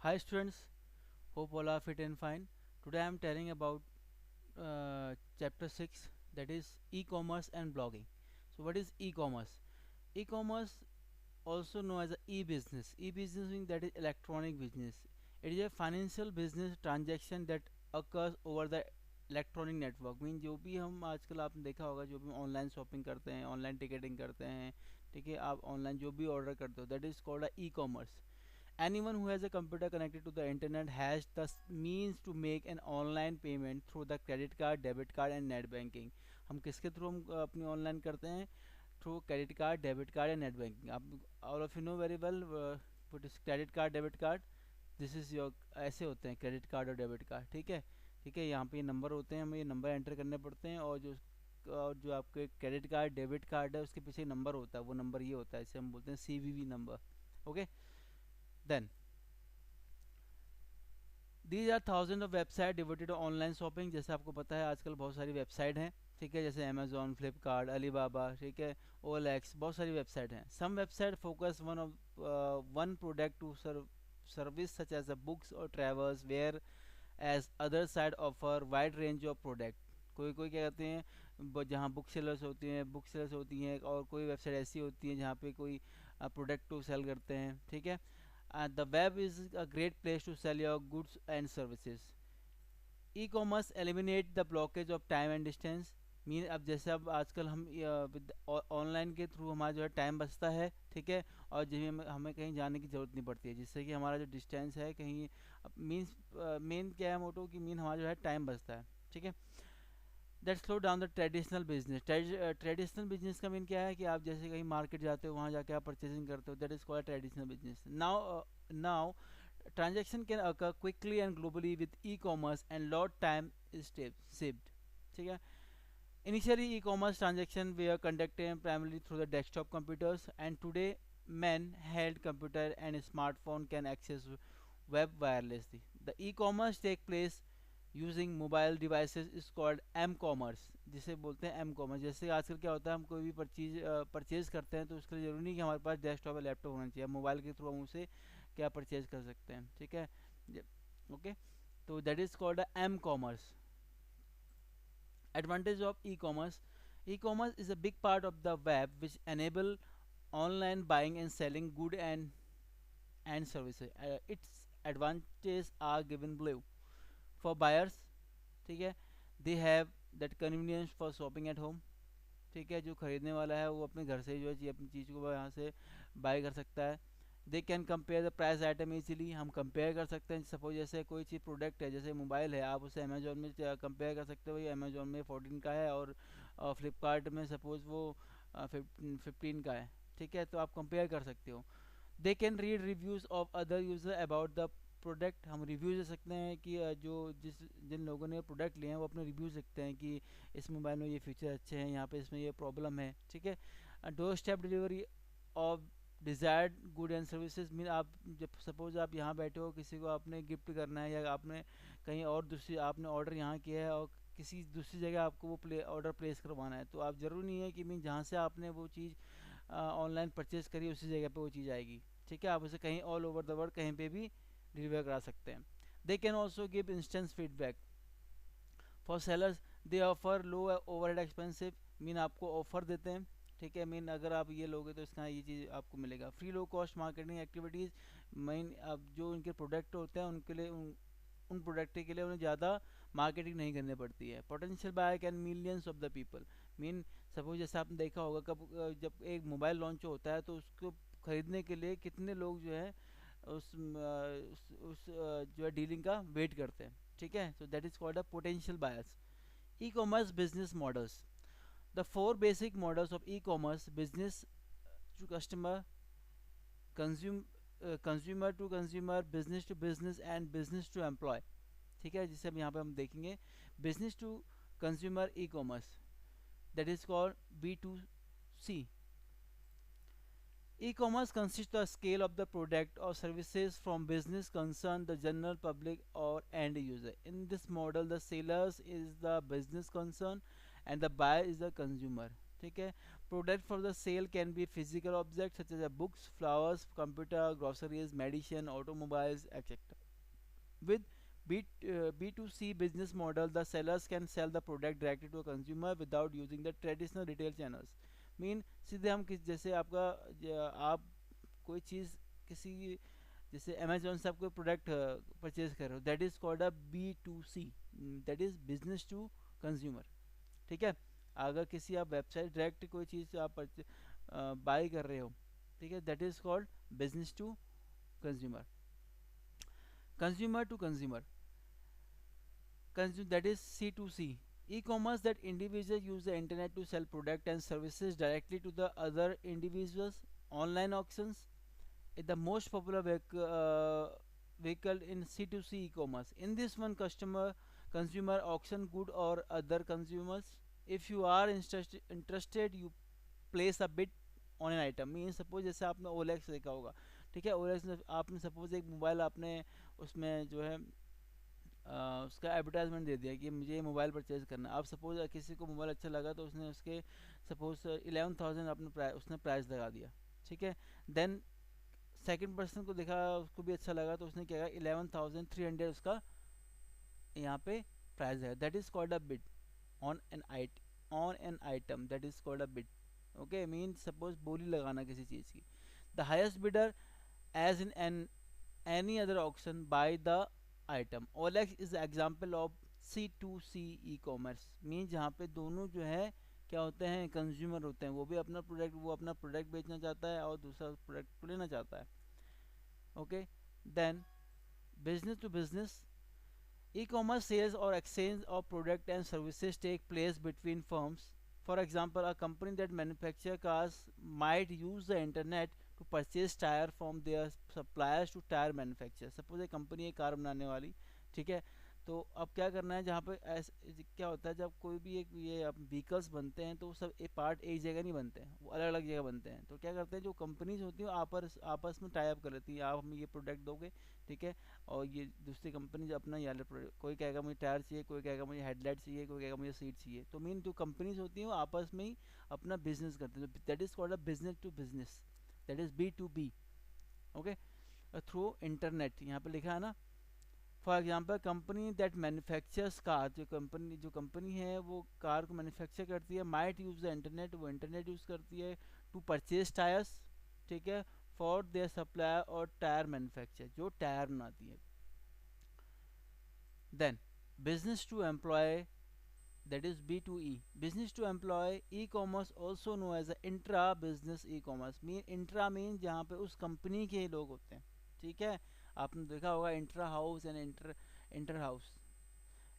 Hi students, hope all are fit and fine. Today I am telling about chapter 6, that is e-commerce and blogging. So what is e-commerce? E-commerce also known as a e-business. E-business means that is electronic business. It is a financial business transaction that occurs over the electronic network mean जो भी हम आजकल आपने देखा होगा, जो भी online shopping करते हैं, ऑनलाइन टिकटिंग करते हैं, ठीक है, आप ऑनलाइन जो भी ऑर्डर करते हो, that is called e commerce. Anyone who has a computer connected to the internet has the means to make an online payment through the credit card, debit card and net banking. हम किसके through हम अपनी online करते हैं? Through credit card, debit card या net banking. आप all of you know very well what is credit card, debit card. This is your, ऐसे होते हैं क्रेडिट कार्ड और डेबिट कार्ड. ठीक है, ठीक है. यहाँ पे ये नंबर होते हैं, हमें ये नंबर एंटर करने पड़ते हैं, और जो आपके क्रेडिट कार्ड, डेबिट कार्ड है, उसके पीछे नंबर होता है, वो नंबर ये होता है, इसे हम बोलते हैं CVV number. Okay. Then these are thousand of website devoted to online shopping. जैसे आपको पता है आजकल बहुत सारी वेबसाइट हैं, ठीक है, जैसे अमेजोन, फ्लिपकार्ट, अलीबाबा, ठीक है, OLX, बहुत सारी वेबसाइट हैं. Some website focus one product to service such as a books और travels, whereas other side offer wide range of product. कोई कोई क्या कहते हैं, जहाँ बुक सेलर्स होती हैं, और कोई वेबसाइट ऐसी होती है जहाँ पे कोई प्रोडक्ट को सेल करते हैं. ठीक है. The web is a great place to sell your goods and services. E-commerce eliminate the blockage of time and distance. Mean अब जैसे अब आजकल हम ऑनलाइन के थ्रू हमारा जो है टाइम बचता है, ठीक है, और जो हमें कहीं जाने की ज़रूरत नहीं पड़ती है, जिससे कि हमारा जो डिस्टेंस है कहीं मीन्स मेन क्या है मोटो कि मीन हमारा जो है टाइम बचता है. ठीक है. That slow down the traditional business. Traditional business का मीन क्या है कि आप जैसे कहीं मार्केट जाते हो, वहाँ जाके आप परचेजिंग करते हो, that is called traditional business. Now transaction can occur quickly and globally with e-commerce and lot time is saved. ठीक है. Initially e-commerce transaction were conducted primarily through the desktop computers, and today men held computer and smartphone can access web wirelessly. The e-commerce take place using mobile devices is called m commerce, जिसे बोलते हैं M commerce. जैसे आजकल क्या होता है, हम कोई भी परचेज करते हैं तो उसके लिए ज़रूरी नहीं कि हमारे पास डेस्कटॉप या लैपटॉप होना चाहिए, मोबाइल के थ्रू हम उसे क्या परचेज कर सकते हैं. ठीक है. ओके. तो that is called m commerce. Advantage of e-commerce. E-commerce is a big part of the web which enable online buying and selling good and services. Its advantages are given below. For buyers, ठीक है, they have that convenience for shopping at home. ठीक है, जो खरीदने वाला है वो अपने घर से जो है अपनी चीज़ को यहाँ से बाय कर सकता है. They can compare the price item easily. हम कंपेयर कर सकते हैं. सपोज जैसे कोई चीज़ प्रोडक्ट है, जैसे मोबाइल है, आप उसे अमेजोन में कंपेयर कर सकते हो, ये अमेजोन में 14 का है और फ्लिपकार्ट में सपोज वो 15 का है. ठीक है, तो आप कंपेयर कर सकते हो. They can read reviews of other user about the product. हम रिव्यूज़ दे सकते हैं कि जो जिन लोगों ने प्रोडक्ट लिए हैं वो अपने रिव्यूज़ लिखते हैं कि इस मोबाइल में ये फीचर अच्छे हैं, यहाँ पे इसमें ये प्रॉब्लम है. ठीक है. Door step delivery of desired good and services. Mean आप जब सपोज आप यहाँ बैठे हो, किसी को आपने गिफ्ट करना है, या आपने कहीं और दूसरी आपने ऑर्डर यहाँ किया है और किसी दूसरी जगह आपको वो ऑर्डर प्लेस करवाना है, तो आप ज़रूरी नहीं है कि मीन जहाँ से आपने वो चीज़ ऑनलाइन परचेज करी उसी जगह पे वो चीज़ आएगी. ठीक है, आप उसे कहीं ऑल ओवर द वर्ल्ड कहीं पे भी डिलीवर करा सकते हैं. They can also give instance feedback. For sellers they offer low overhead expensive. Mean आपको ऑफर देते हैं. ठीक है, मीन अगर आप ये लोगे तो इसका ये चीज़ आपको मिलेगा. Free low cost marketing activities. Mean अब जो उनके प्रोडक्ट होते हैं उनके लिए उन प्रोडक्ट के लिए उन्हें ज़्यादा मार्केटिंग नहीं करनी पड़ती है. Potential by can millions of the people. Mean suppose जैसे आपने देखा होगा कब जब एक मोबाइल लॉन्च होता है तो उसको खरीदने के लिए कितने लोग जो है उस जो है डीलिंग का वेट करते हैं. ठीक है. So that is called a potential buyers. E commerce business models. The four basic models of e commerce: business to customer, consume consumer to consumer, business to business and business to employ. ठीक है, जिसे हम यहाँ पे हम देखेंगे. Business to consumer e commerce, that is called B2C. E-commerce consists the scale of the product or services from business concern the general public or end user. In this model, the sellers is the business concern and the buyer is the consumer. ठीक है. Product for the sale can be physical objects such as books, flowers, computer, groceries, medicine, automobiles, etc. With B2C business model, the sellers can sell the product directly to a consumer without using the traditional retail channels. Mean सीधे हम किस जैसे आपका आप कोई चीज़ किसी जैसे Amazon से आप कोई प्रोडक्ट परचेज कर रहे हो, that is called a B2C, that is business to consumer. ठीक है. अगर किसी आप वेबसाइट डायरेक्ट कोई चीज़ आप बाई कर रहे हो, ठीक है, that is called business to consumer. Consumer to consumer, that is C2C. E-commerce, that individuals use the internet to sell product and services directly to the other individuals. Online auctions is the most popular vehicle in C2C e-commerce. In this one, consumer auction good or other consumers. If you are interested, you place a bid on an item. Mean suppose जैसे आपने OLX देखा होगा, ठीक है, OLX में आपने suppose एक mobile आपने उसमें जो है उसका एडवर्टाइजमेंट दे दिया कि मुझे ये मोबाइल परचेज करना है. आप सपोज किसी को मोबाइल अच्छा लगा तो उसने उसके सपोज 11,000 अपने उसने प्राइस लगा दिया. ठीक है. देन सेकंड पर्सन को देखा, उसको भी अच्छा लगा तो उसने क्या कहा 11,300 उसका यहाँ पे प्राइस है. That is called a bid on an item. That is called a bid. Okay. Mean suppose बोली लगाना किसी चीज़ की. The highest bidder as in an any other auction buy the item. OLX is example of C2C e commerce. Mean जहाँ पे दोनों जो है क्या होते हैं, कंज्यूमर होते हैं. वो अपना प्रोडक्ट बेचना चाहता है और दूसरा प्रोडक्ट को लेना चाहता है. Okay. Then business to business. E-commerce sales or exchange of product and services take place between firms. For example, a company that manufactures cars might use the internet to purchase tire from their suppliers to tire manufacturers. Suppose एक company है car बनाने वाली, ठीक है, तो अब क्या करना है, जहाँ पे क्या होता है जब कोई भी एक ये व्हीकल्स बनते हैं तो सब एक पार्ट एक जगह नहीं बनते हैं, वो अलग अलग जगह बनते हैं. तो क्या करते हैं जो कंपनीज होती हैं आपस में टाई अप कर लेती हैं, आप हमें ये प्रोडक्ट दोगे, ठीक है, और ये दूसरी कंपनी जो अपना ये प्रोडक्ट, कोई कहेगा मुझे टायर चाहिए, कोई कहेगा मुझे हेडलाइट चाहिए, कोई कहेगा मुझे सीट चाहिए. तो मीन जो कंपनीज होती हैं वो आपस में ही अपना बिजनेस करते हैं. That is called a business to business. That is B2B. Okay. Through internet यहाँ पे लिखा है ना. For example company that manufactures car, जो कंपनी है वो कार को मैन्युफैक्चर करती है, माइट यूज़ द इंटरनेट, वो इंटरनेट यूज़ करती है टू परचेज टायर्स, ठीक है, फॉर देयर सप्लायर और टायर मैन्युफैक्चर, जो टायर बनाती है. Then business to employ, that is B2E. Business to employ e-commerce also known as intra business e-commerce. Intra mean जहाँ पे उस कंपनी के लोग होते हैं. ठीक है. आपने देखा होगा intra house and inter house.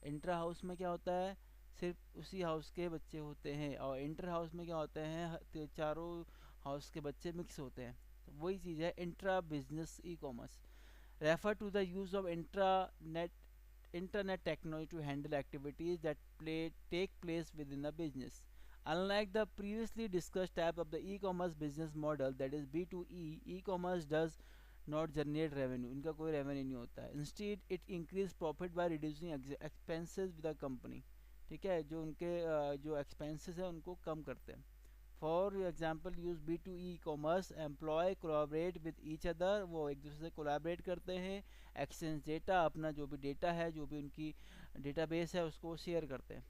Intra house में क्या होता है, सिर्फ उसी हाउस के बच्चे होते हैं, और इंटर हाउस में क्या होते हैं, चारों हाउस के बच्चे मिक्स होते हैं. तो वही चीज़ है intra business e commerce. Refer to the use of internet technology to handle activities that take place within a business. Unlike the previously discussed type of the e-commerce business model, that is B2E, e-commerce does not generate revenue. इनका कोई revenue नहीं होता है. Instead, it increase profit by reducing expenses with the company. ठीक है, जो उनके जो expenses है उनको कम करते हैं. For example, use B2E commerce, employ collaborate with each other, वो एक दूसरे से कोलैबोरेट करते हैं, एक्सचेंज डेटा, अपना जो भी डेटा है, जो भी उनकी डेटाबेस है उसको शेयर करते हैं.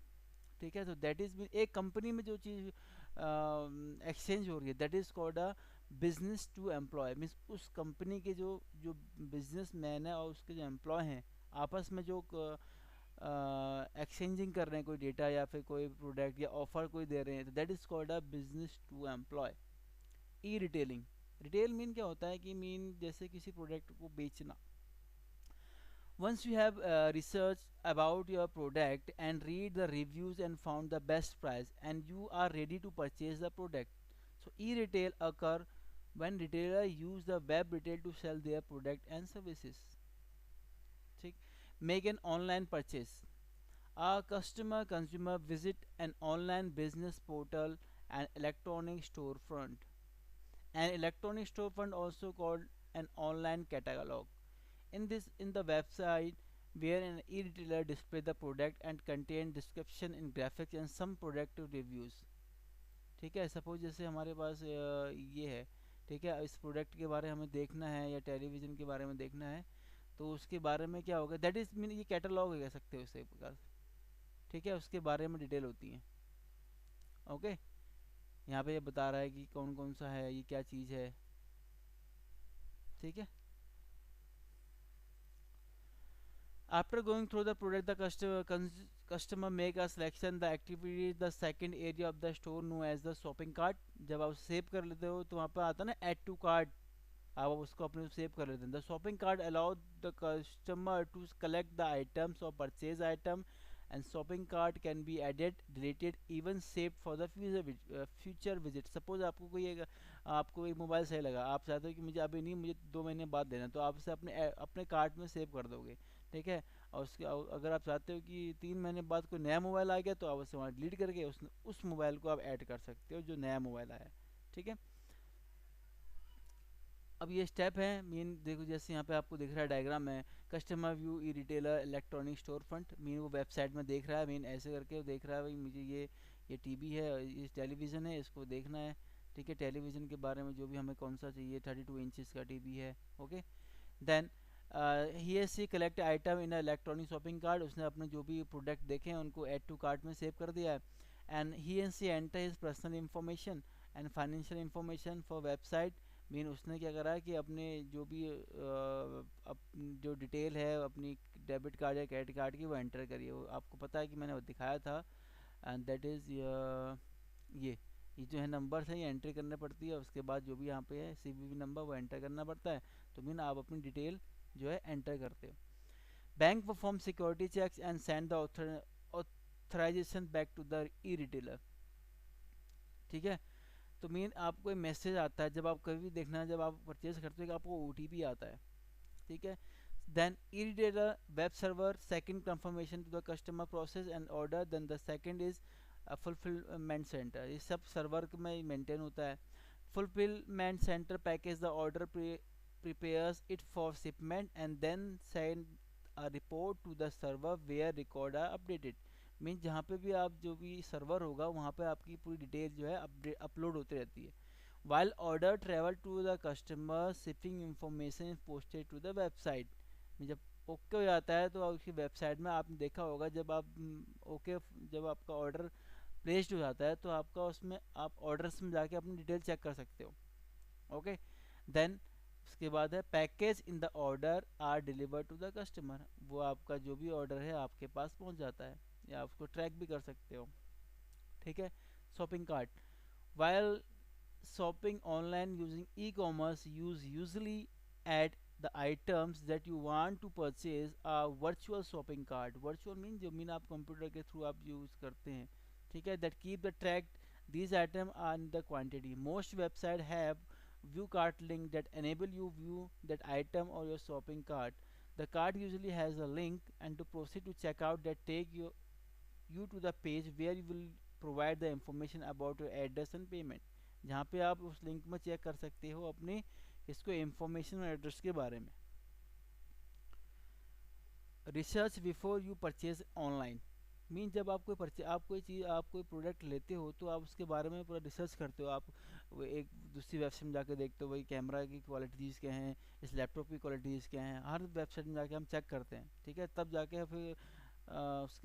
ठीक है. तो दैट इज एक कंपनी में जो चीज़ एक्सचेंज हो रही है, that is called a business to employ. Means उस कंपनी के जो जो बिजनेस मैन है और उसके जो एम्प्लॉय हैं आपस में जो एक्सचेंजिंग कर रहे हैं कोई डेटा या फिर कोई प्रोडक्ट या ऑफर कोई दे रहे हैं, तो that is called a business to employ. E retailing. Retail mean क्या होता है कि मीन जैसे किसी प्रोडक्ट को बेचना. Once you have researched about your product and read the reviews and found the best price and you are ready to purchase the product. So e-retail occur when retailer use the web retail to sell their product and services. ठीक. Make an online purchase. A consumer visit an online business portal and electronic storefront. An electronic storefront also called an online catalog. In the website where an e-retailer display the product and contain description in graphics and some product reviews. ठीक है, suppose जैसे हमारे पास ये है, ठीक है, इस product के बारे में हमें देखना है या टेलीविज़न के बारे में देखना है, तो उसके बारे में क्या होगा, दैट इज़ मीन ये कैटलॉग कह सकते हो इसे एक प्रकार से। ठीक है, उसके बारे में डिटेल होती है। ओके, यहाँ पे ये बता रहा है कि कौन कौन सा है, ये क्या चीज़ है। ठीक है, after going through the product, the customer make a selection. The activity is the second area of the store known as the shopping cart. जब आप सेव कर लेते हो तो वहाँ पर आता है ना add to cart, आप उसको अपने सेव कर लेते हैं। The shopping cart allow the customer to collect the items or purchase item, and shopping cart can be added, deleted, even saved for the future visit. Suppose आपको कोई एक आपको एक मोबाइल सही लगा, आप चाहते हो कि मुझे अभी नहीं, मुझे 2 महीने बाद देना, तो आप उसे अपने अपने कार्ट में सेव कर दोगे। ठीक है, और उसके अगर आप चाहते हो कि 3 महीने बाद कोई नया मोबाइल आ गया, तो आप उसे वहाँ डिलीट करके उस मोबाइल को आप ऐड कर सकते हो जो नया मोबाइल आया। ठीक है, अब ये स्टेप है मीन, देखो जैसे यहाँ पे आपको दिख रहा है डायग्राम में, customer view e retailer electronic store front, mean वो वेबसाइट में देख रहा है, मीन ऐसे करके वो देख रहा है भाई मुझे ये टीवी है, ये टेलीविज़न है, इसको देखना है। ठीक है, टेलीविज़न के बारे में जो भी हमें कौन सा चाहिए, 32 इंचज़ का टीवी है। Okay, then he she collect item in electronic shopping card, उसने अपने जो भी प्रोडक्ट देखे हैं उनको ऐड टू कार्ट में सेव कर दिया है। And he and she enter his personal information and financial information for website, mean उसने क्या करा कि अपने जो भी जो डिटेल है अपनी डेबिट कार्ड या क्रेडिट कार्ड की वो एंटर करिए। वो आपको पता है कि मैंने वो दिखाया था, एंड दैट इज़ ये जो है नंबर है ये एंट्री करनी पड़ती है, उसके बाद जो भी यहाँ पे है सीवीवी नंबर वो एंटर करना पड़ता है। तो मीन आप अपनी डिटेल जो है एंटर करते हो। Bank perform security checks and send the authorization back to the e retailer. ठीक है, तो मीन आपको एक मैसेज आता है जब आप कभी भी देखना, जब आप परचेज करते हो कि आपको ओटीपी आता है। ठीक है, then e retailer web server second confirmation to the customer process and order, then the second is fulfilment centre, ये सब सर्वर में मेंटेन होता है। Fulfilment centre package the order, prepares it for shipment and then send a report to the server where record are updated। Mean जहाँ पे भी आप जो भी सर्वर होगा वहाँ पे आपकी पूरी डिटेल जो है अपलोड होती रहती है। while order travel to the customer shipping information is posted to the website, जब ओके हो जाता है तो उसकी वेबसाइट में आपने देखा होगा जब आप ओके जब आपका ऑर्डर प्लेस्ड हो जाता है तो आपका उसमें आप ऑर्डर्स में जाके अपनी डिटेल चेक कर सकते हो। ओके, देन उसके बाद है package in the order are deliver to the customer, वो आपका जो भी ऑर्डर है आपके पास पहुंच जाता है या उसको ट्रैक भी कर सकते हो। ठीक है, shopping cart, while shopping online using e commerce use usually add the items that you want to purchase a virtual shopping cart. Virtual mean जो मीन आप कंप्यूटर के थ्रू आप यूज करते हैं। ठीक है, that keep the track these items are in the quantity. Most websites have view cart link that enable you view that item or your shopping cart. The cart usually has a link and to proceed to checkout that take you to the page where you will provide the information about your address and payment, जहाँ पे आप उस link में check कर सकते हो अपनी इसको इंफॉर्मेशन और एड्रेस के बारे में। Research before you purchase online, mean जब आप कोई चीज़ आप कोई प्रोडक्ट लेते हो तो आप उसके बारे में पूरा रिसर्च करते हो। आप वो एक दूसरी वेबसाइट में जाकर देखते हो भाई कैमरा की क्वालिटीज़ क्या हैं, इस लैपटॉप की क्वालिटीज़ क्या हैं, हर वेबसाइट में जाके हम चेक करते हैं। ठीक है, तब जाके फिर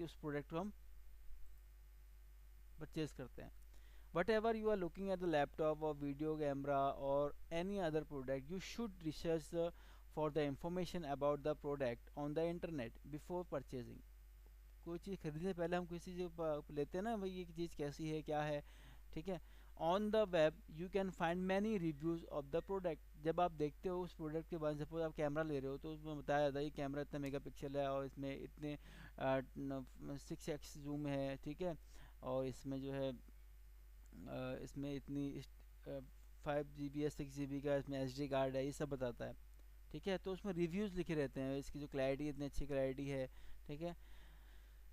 उस प्रोडक्ट को हम परचेज करते हैं। Whatever you are looking at the laptop और वीडियो कैमरा और any other product, you should research for the information about the product on the internet before purchasing. कोई चीज़ खरीदने से पहले हम किसी चीज़ लेते हैं ना भाई ये चीज़ कैसी है क्या है। ठीक है, on the web you can find many reviews of the product, जब आप देखते हो उस प्रोडक्ट के बाद, सपोज आप कैमरा ले रहे हो तो उसमें बताया जाता है ये कैमरा इतना मेगापिक्सल है और इसमें इतने 6x जूम है। ठीक है, और इसमें जो है इसमें इतनी 5 GB या 6 GB का इसमें SD कार्ड है, ये सब बताता है। ठीक है, तो उसमें रिव्यूज़ लिखे रहते हैं इसकी जो क्लैरिटी इतनी अच्छी क्लैरिटी है। ठीक है,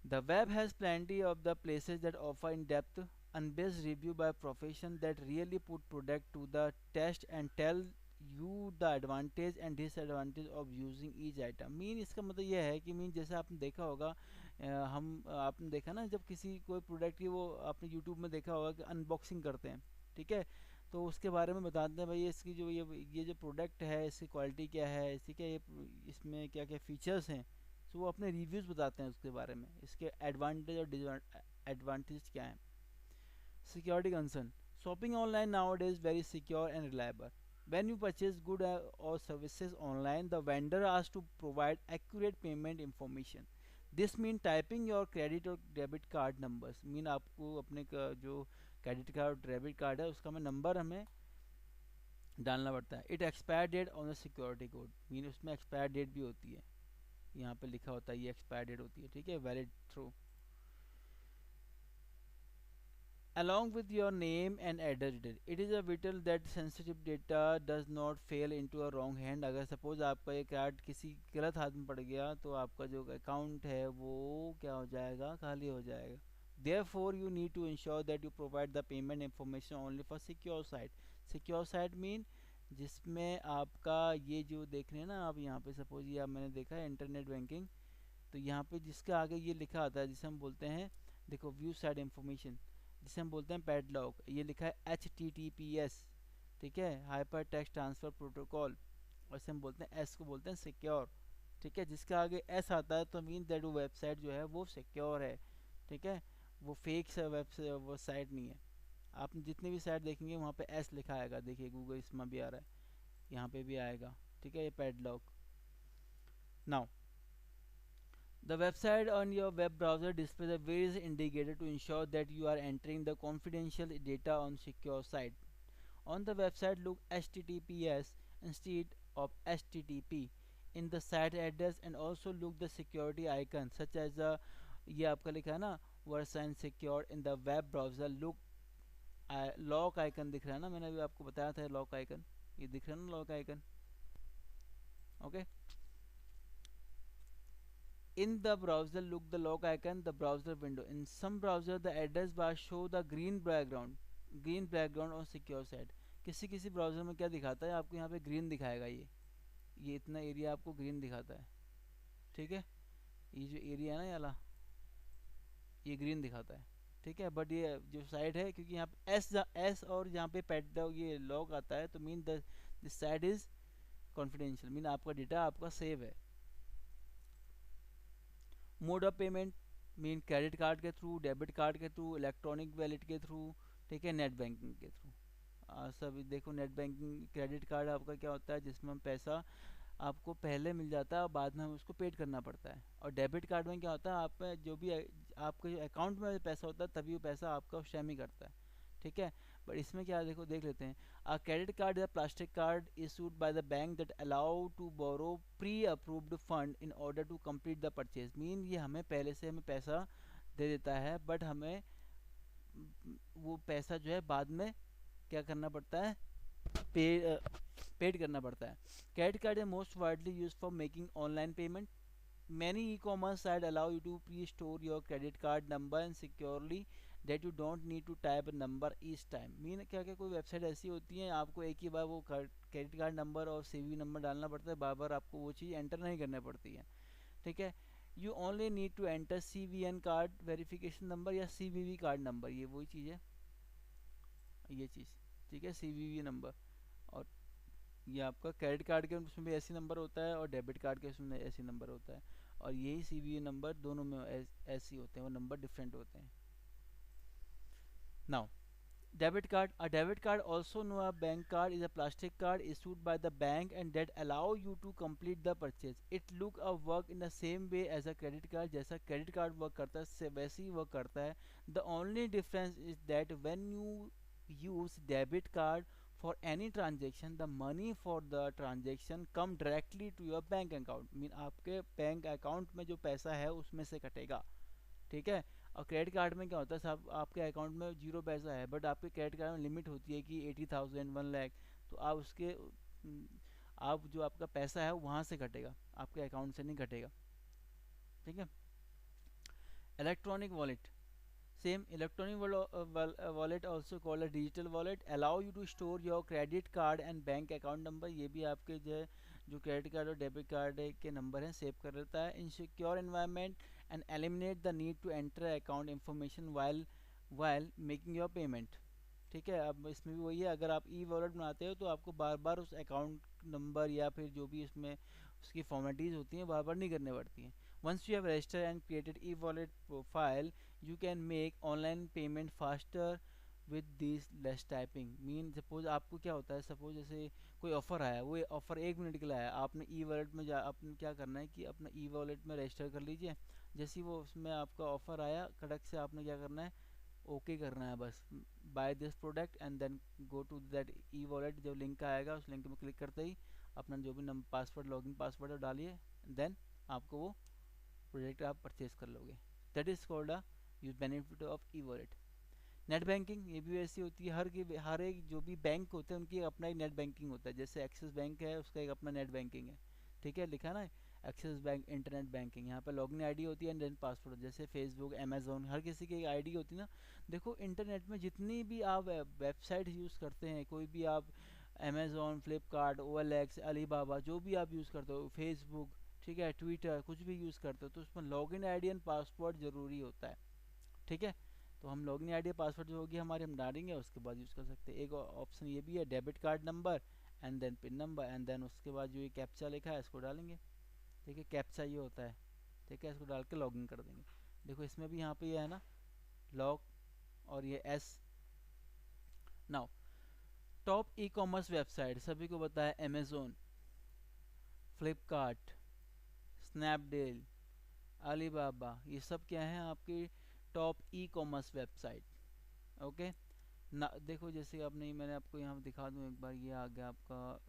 the web has plenty of the places that offer in-depth, unbiased review by profession that really put product to the test and tell you the advantage and disadvantage of using each item. Mean इसका मतलब यह है कि mean जैसे आपने देखा होगा, आपने देखा ना जब किसी कोई प्रोडक्ट की वो आपने यूट्यूब में देखा होगा कि अनबॉक्सिंग करते हैं, ठीक है, तो उसके बारे में बताते हैं भाई इसकी जो ये जो प्रोडक्ट है इसकी क्वालिटी क्या है, इसकी क्या ये इसमें क्या क्या फीचर्स हैं, तो वो अपने रिव्यूज़ बताते हैं उसके बारे में, इसके एडवांटेज और डिसएडवांटेज क्या है। Security concern. Shopping online nowadays is very secure and reliable. When you purchase goods or services online, the vendor asks to provide accurate payment information. This means typing your credit or debit card numbers. Mean आपको अपने जो credit card और debit card है उसका में number हमें डालना पड़ता है। It expire date on the security code. Mean उसमें एक्सपायर डेट भी होती है, यहाँ पे लिखा होता है ये एक्सपायर डेट होती है, ठीक है, valid through along with your name and address detail. It is a vital that sensitive data does not fail into a wrong hand. अगर सपोज आपका ये कार्ड किसी गलत हाथ में पड़ गया तो आपका जो अकाउंट है वो क्या हो जाएगा, खाली हो जाएगा। Therefore, you need to ensure that you provide the payment information only for secure site. Secure site mean जिसमें आपका ये जो देख रहे हैं ना आप यहाँ पे, सपोज ये आप मैंने देखा है इंटरनेट बैंकिंग, तो यहाँ पे जिसके आगे ये लिखा आता है जिसे हम बोलते हैं, देखो व्यू साइड इंफॉर्मेशन, जिसे हम बोलते हैं पैडलॉक, ये लिखा है HTTPS, ठीक है, हाइपर टेक्स्ट ट्रांसफर प्रोटोकॉल, और इसे हम बोलते हैं एस को बोलते हैं सिक्योर, ठीक है, जिसके आगे एस आता है तो मीन दैट वो वेबसाइट जो है वो सिक्योर है, ठीक है, वो फेक से वो साइट नहीं है। आप जितनी भी साइट देखेंगे वहाँ पे एस लिखा आएगा, देखिए गूगल इसमें भी आ रहा है, यहाँ पे भी आएगा, ठीक है, ये padlock. Now the website on your web browser displays a various indicator to ensure that you are entering the confidential data on secure site. On the website, look HTTPS instead of HTTP in the site address, and also look the security icon such as the ये आपका लिखा है ना version secure in the web browser, look lock icon दिख रहा है ना, मैंने अभी आपको बताया था लॉक आइकन, ये दिख रहा है ना lock icon, okay. In the browser, look the lock icon, the browser window. In some browser, the address bar show the green background on secure site. किसी किसी ब्राउज़र में क्या दिखाता है आपको, यहाँ पे ग्रीन दिखाएगा, ये इतना एरिया आपको ग्रीन दिखाता है, ठीक है, ये जो एरिया है ना वाला ये ग्रीन दिखाता है, ठीक है, बट ये जो साइड है क्योंकि यहाँ पे एस और यहाँ पे पैड ये लॉग आता है तो mean this side is confidential, mean आपका डेटा आपका सेव है। Mode of payment mean credit card के थ्रू, डेबिट कार्ड के थ्रू, इलेक्ट्रॉनिक वैलेट के थ्रू, ठीक है, नेट बैंकिंग के थ्रू। सब देखो नेट बैंकिंग, क्रेडिट कार्ड आपका क्या होता है जिसमें हम पैसा आपको पहले मिल जाता है और बाद में हमें उसको पेड करना पड़ता है, और डेबिट कार्ड में क्या होता है आप जो भी आपके अकाउंट में पैसा होता है तभी वो पैसा आपका स्वयं ही करता है, ठीक है। बट इसमें क्या देखो देख लेते हैं, a credit card is a plastic card issued by the bank that allow to borrow pre-approved fund in order to complete the purchase। Mean ये हमें पहले से हमें पैसा दे देता है बट हमें वो पैसा जो है बाद में क्या करना पड़ता है, पे पेड करना पड़ता है। Credit card is most widely used for making online payment. Many e-commerce sites allow you to pre-store your credit card number and securely that you don't need to type a number each time। Mean क्या क्या कोई website ऐसी होती है आपको एक ही बार वो credit card number और सीवीवी नंबर डालना पड़ता है, बार बार आपको वो चीज़ एंटर नहीं करनी पड़ती है, ठीक है। You only need to enter CVN card verification number या CVV कार्ड नंबर, ये वही चीज़ है, ये चीज़, ठीक है, CVV नंबर। और ये आपका क्रेडिट कार्ड के उसमें भी ऐसी नंबर होता है और डेबिट कार्ड के उसमें ऐसी नंबर होता है, और यही CVV नंबर दोनों में ऐसी होते हैं, वो नंबर डिफरेंट होते हैं। Now debit card, a debit card also known as bank card is a plastic card issued by the bank and that allow you to complete the purchase। it look a work in the same way as a credit card, जैसा credit card work करता है वैसे ही work करता है। the only difference is that when you use debit card for any transaction, the money for the transaction come directly to your bank account। Mean आपके bank account में जो पैसा है उसमें से कटेगा, ठीक है। और क्रेडिट कार्ड में क्या होता है साहब, आपके अकाउंट में जीरो पैसा है बट आपके क्रेडिट कार्ड में लिमिट होती है कि 80,000 1 लाख, तो आप उसके आप जो आपका पैसा है वहाँ से कटेगा, आपके अकाउंट से नहीं कटेगा, ठीक है। Electronic wallet, Same electronic wallet also called a digital wallet allow you to store your credit card and bank account number. ये भी आपके जो है जो क्रेडिट कार्ड और डेबिट कार्ड के नंबर हैं सेव कर लेता है in secure environment and eliminate the need to enter account information while making your payment. ठीक है, अब इसमें भी वही है, अगर आप ई वॉलेट बनाते हो तो आपको बार बार उस अकाउंट नंबर या फिर जो भी उसमें उसकी फॉर्मेलिटीज़ होती हैं बार बार नहीं करनी पड़ती हैं। Once you have registered and created e wallet profile you can make online payment faster with this less typing। Mean suppose आपको क्या होता है, सपोज जैसे कोई ऑफर आया, वो ऑफर 1 मिनट के लिए आया, आपने ई वॉलेट में जा आपने क्या करना है कि अपना ई वॉलेट में रजिस्टर कर लीजिए। जैसे ही वो उसमें आपका ऑफर आया कड़क से आपने क्या करना है, ओके करना है बस, buy this product and then go to that e wallet. जब लिंक आएगा उस लिंक में क्लिक करते ही अपना जो भी नंबर पासवर्ड लॉगिन पासवर्ड डालिए, देन आपको वो प्रोडक्ट आप परचेज कर लोगे। That is called a use benefit of e wallet. Net banking ये भी ऐसी होती है, हर एक जो भी बैंक होते हैं उनकी अपना एक नेट बैंकिंग होता है। जैसे एक्सिस बैंक है उसका एक अपना नेट बैंकिंग है। ठीक है, लिखा ना एक्सिस बैंक इंटरनेट बैंकिंग, यहाँ पे लॉगिन आईडी होती है एंड देन पासवर्ड। जैसे फेसबुक अमेजोन हर किसी की एक आईडी होती है ना। देखो इंटरनेट में जितनी भी आप वेबसाइट यूज़ करते हैं, कोई भी आप अमेजोन फ्लिपकार्ट OLX अलीबाबा जो भी आप यूज़ करते हो, फेसबुक, ठीक है, ट्विटर, कुछ भी यूज़ करते हो तो उसमें लॉगिन आईडी एंड पासवर्ड ज़रूरी होता है। ठीक है, तो हम लॉगिन आईडी पासवर्ड जो होगी हमारी हम डालेंगे, उसके बाद यूज़ कर सकते हैं। एक ऑप्शन ये भी है debit card number and then PIN number and then उसके बाद जो ये कैप्चा लिखा है इसको डालेंगे। ठीक है, कैप्चा ये होता है। ठीक है, इसको डाल के लॉगिन कर देंगे। देखो इसमें भी यहाँ पे ये है ना लॉग और ये S. Now top e commerce website सभी को पता है, अमेजोन, फ्लिपकार्ट, स्नैपडील, अलीबाबा, ये सब क्या है आपकी top e commerce website. Okay ना, देखो जैसे आपने मैंने आपको यहाँ दिखा दूँ एक बार, ये आ गया आपका,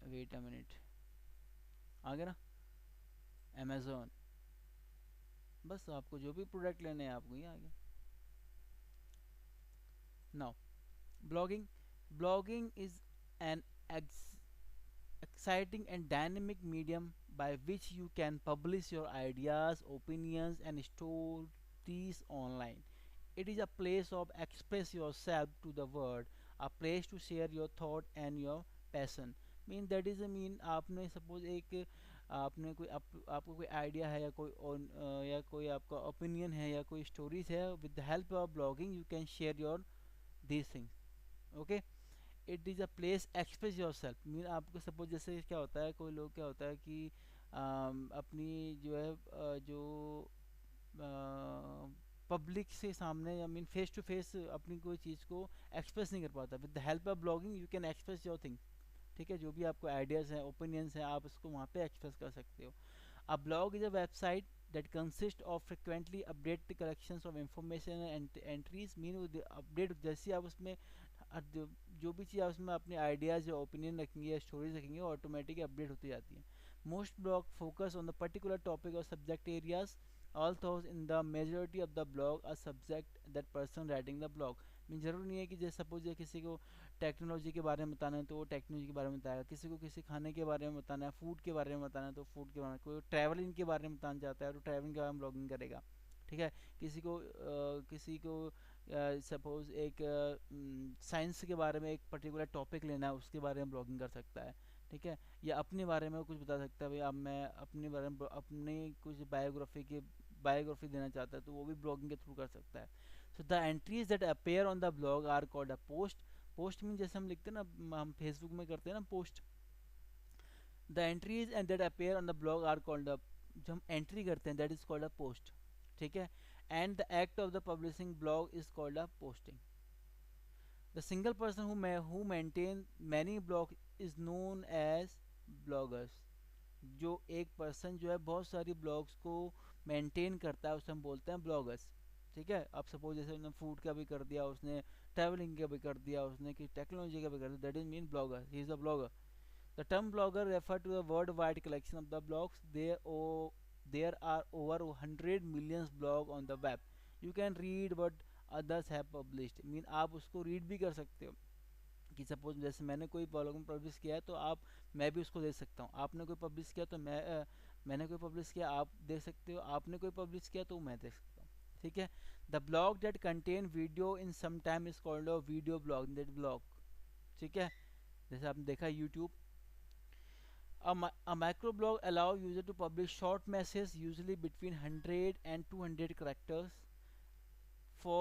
वेट अ मिनट, आ गया ना अमेजोन। बस आपको जो भी प्रोडक्ट लेने हैं आपको ये आ गया। Now blogging, blogging is an exciting and dynamic medium by which you can publish your ideas, opinions, and stories online. It is a place of express yourself to the world, a place to share your thought and your passion। Mean that is mean आपने suppose एक आपने कोई आपको कोई idea है या कोई या कोई आपका ओपिनियन है या कोई स्टोरीज है, with the help of blogging you can share your these things. Okay, it is a place express your self. Mean आपको सपोज जैसे क्या होता है, कोई लोग क्या होता है कि अपनी जो है जो पब्लिक से सामने या मीन फेस टू फेस अपनी कोई चीज़ को एक्सप्रेस नहीं कर पाता, with the help of blogging you can express your thing. ठीक है, जो भी आपको आइडियाज़ हैं ओपिनियंस हैं आप उसको वहाँ पे एक्सप्रेस कर सकते हो। A blog is a website that consists of frequently updated collections of information and entries। Mean update जैसे आप उसमें जो भी चीज़ आप उसमें अपने आइडियाज़ या ओपिनियन रखेंगे या स्टोरीज रखेंगे ऑटोमेटिकली अपडेट होती जाती है। Most blog focus on the particular topic और subject areas, although in the majority of the blog a subject that person writing the blog। Mean जरूरी नहीं है कि जैसे सपोज किसी को टेक्नोलॉजी के बारे में बताना है तो वो टेक्नोलॉजी के बारे में बताएगा, किसी को किसी खाने के बारे में बताना है, फूड के बारे में बताना है तो फूड के बारे में, कोई ट्रैवलिंग के बारे में बताना चाहता है तो ट्रैवलिंग के बारे में ब्लॉगिंग करेगा। ठीक है, किसी को सपोज एक साइंस के बारे में एक पर्टिकुलर टॉपिक लेना है उसके बारे में ब्लॉगिंग कर सकता है। ठीक है, या अपने बारे में कुछ बता सकता है, भाई अब मैं अपने बारे में अपनी कुछ बायोग्राफी देना चाहता है तो वो भी ब्लॉगिंग के थ्रू कर सकता है। So the entries that appear on the blog are called a post. Post mean जैसे हम लिखते हैं ना, हम फेसबुक में करते हैं ना post, the entries and that appear on the blog are called a, जो हम एंट्री करते हैं that is called a post. ठीक है, and the act of the publishing blog is called a posting. The single person who maintain many blog is known as bloggers। जो एक person जो है बहुत सारी ब्लॉग्स को मेंटेन करता है उसे हम बोलते हैं ब्लॉगर्स। ठीक है, अब सपोज जैसे उसने फूड का भी कर दिया, उसने ट्रैवलिंग का भी कर दिया, उसने कि टेक्नोलॉजी का भी कर दिया, that is mean blogger, he is a blogger. The term blogger refer to the world wide collection of the blogs. There are over 100 million blog on the web. You can read what others have published. Mean आप उसको read भी कर सकते हो कि suppose जैसे मैंने कोई ब्लॉग पब्लिश किया है तो आप मैं भी उसको दे सकता हूँ, आपने कोई पब्लिश किया तो मैंने कोई पब्लिश किया आप देख सकते हो, आपने कोई पब्लिश किया तो मैं देख सकता हूँ। ठीक है। The blog that contain video in some time is called a video blog, that blog. ठीक है, जैसे आपने देखा YouTube. A microblog allow user to publish short messages usually between 100 and 200 characters for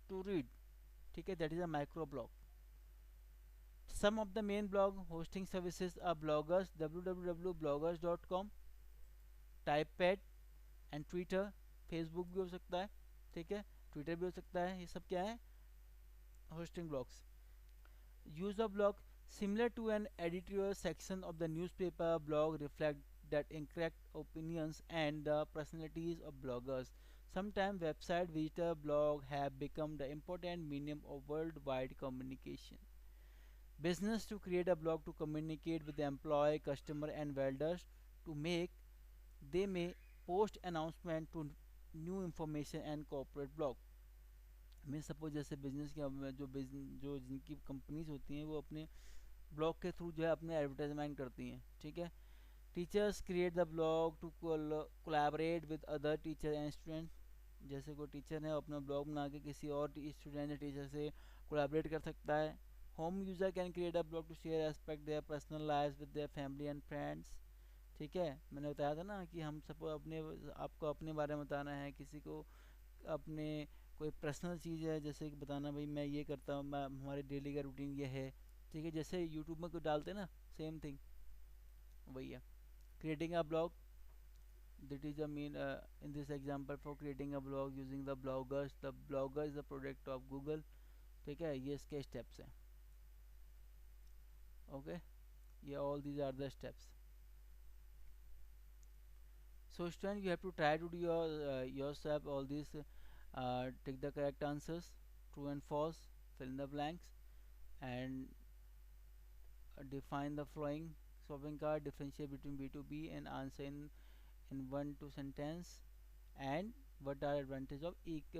to read. ठीक है, that is a microblog. Some of the main blog hosting services are bloggers, www.bloggers.com, typepad and Twitter. Facebook भी हो सकता है, ठीक है, Twitter भी हो सकता है। ये सब क्या है, hosting blogs. Use of blog similar to an editorial section of the newspaper, blog reflect that incorrect opinions and the personalities of bloggers. Sometimes website visitor blog have become the important medium of worldwide communication. Business to create a blog to communicate with the employee, customer and vendors to make they may post announcement to new information and corporate blog। मैं suppose जैसे business के जो जिनकी companies होती हैं वो अपने blog के थ्रू जो है अपने एडवर्टाइजमेंट करती हैं, ठीक है। Teachers create the blog to collaborate with other teacher and student. जैसे कोई टीचर है अपना ब्लॉग बना के किसी और स्टूडेंट या टीचर से कोलैबोरेट कर सकता है। Home user can create a blog to share aspect their personal life with their family and friends. ठीक है, मैंने बताया था ना कि हम सब अपने, आपको अपने बारे में बताना है, किसी को अपने कोई पर्सनल चीज़ है जैसे कि बताना भाई मैं ये करता हूँ, मैं हमारे डेली का रूटीन ये है। ठीक है, जैसे यूट्यूब में कुछ डालते हैं ना, सेम थिंग वही है। Creating a blog, that is a mean in this example for creating a blog using the bloggers, the blogger is a product of Google। ठीक है, ये इसके स्टेप्स हैं। ओके, ये all these are the steps. So student, you have to try to do yourself all these, take the correct answers, true and false, fill in the blanks, and define the following shopping cart, differentiate between B2B and answer in one two sentence, and what are advantage of each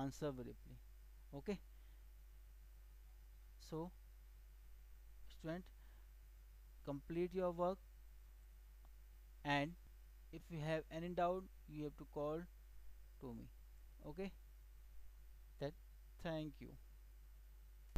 answer briefly। Okay, so student, complete your work, and if you have any doubt you have to call to me। Okay, that, thank you।